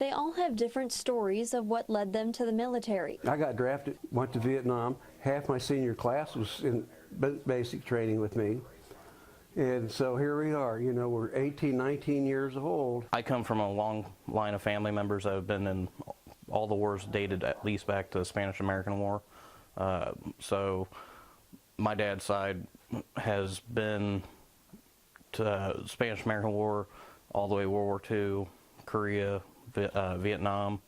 They all have different stories of what led them to the military. I got drafted, went to Vietnam. Half my senior class was in basic training with me. And so here we are, you know, we're 18, 19 years old. I come from a long line of family members that have been in all the wars dated at least back to the Spanish-American War. So my dad's side has been to Spanish-American War, all the way World War II, Korea, Vietnam,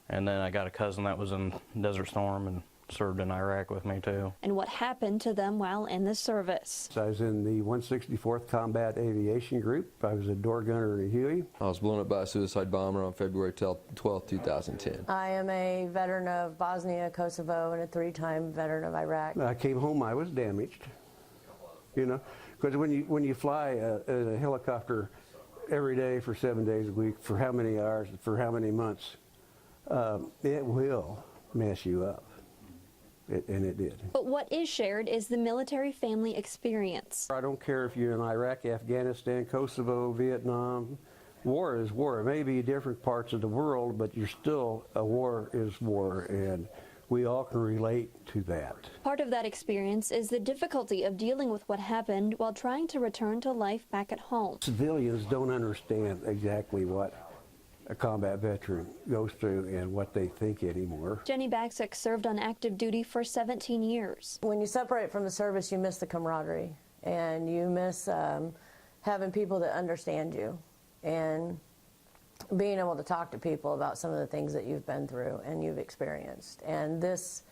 and then I got a cousin that was in Desert Storm and served in Iraq with me too. And what happened to them while in the service. So I was in the 164th Combat Aviation Group. I was a door gunner in a Huey. I was blown up by a suicide bomber on February 12, 2010. I am a veteran of Bosnia, Kosovo, and a 3-time veteran of Iraq. I came home, I was damaged, you know, because when you fly a helicopter every day for 7 days a week, for how many hours, for how many months, it will mess you up. And it did. But what is shared is the military family experience. I don't care if you're in Iraq, Afghanistan, Kosovo, Vietnam. War is war. It may be different parts of the world, but you're still, a war is war, and we all can relate to that. Part of that experience is the difficulty of dealing with what happened while trying to return to life back at home. Civilians don't understand exactly what a combat veteran goes through and what they think anymore. Jenny Baxick served on active duty for 17 years. When you separate from the service, you miss the camaraderie, and you miss having people that understand you, and being able to talk to people about some of the things that you've been through and you've experienced. And this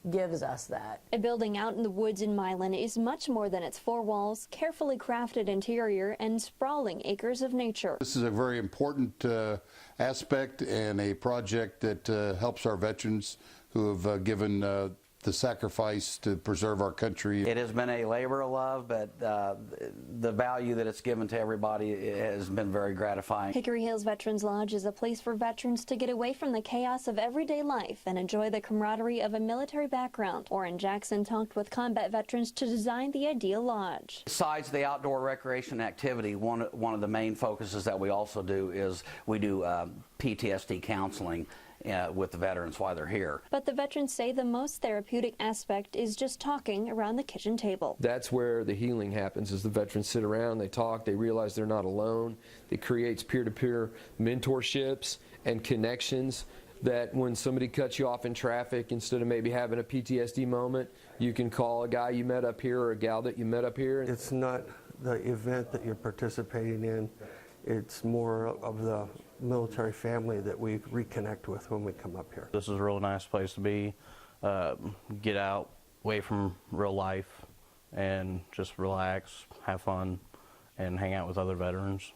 gives us that. A building out in the woods in Milan is much more than its 4 walls, carefully crafted interior, and sprawling acres of nature. This is a very important aspect and a project that helps our veterans who have given the sacrifice to preserve our country. It has been a labor of love, but the value that it's given to everybody has been very gratifying. Hickory Hills Veterans Lodge is a place for veterans to get away from the chaos of everyday life and enjoy the camaraderie of a military background. Orrin Jackson talked with combat veterans to design the ideal lodge. Besides the outdoor recreation activity, one of the main focuses that we also do is we do PTSD counseling with the veterans while they're here. But the veterans say the most therapeutic aspect is just talking around the kitchen table. That's where the healing happens, as the veterans sit around, they talk, they realize they're not alone. It creates peer-to-peer mentorships and connections that when somebody cuts you off in traffic, instead of maybe having a PTSD moment, you can call a guy you met up here or a gal that you met up here. It's not the event that you're participating in. It's more of the military family that we reconnect with when we come up here. This is a real nice place to be, get out, away from real life, and just relax, have fun, and hang out with other veterans.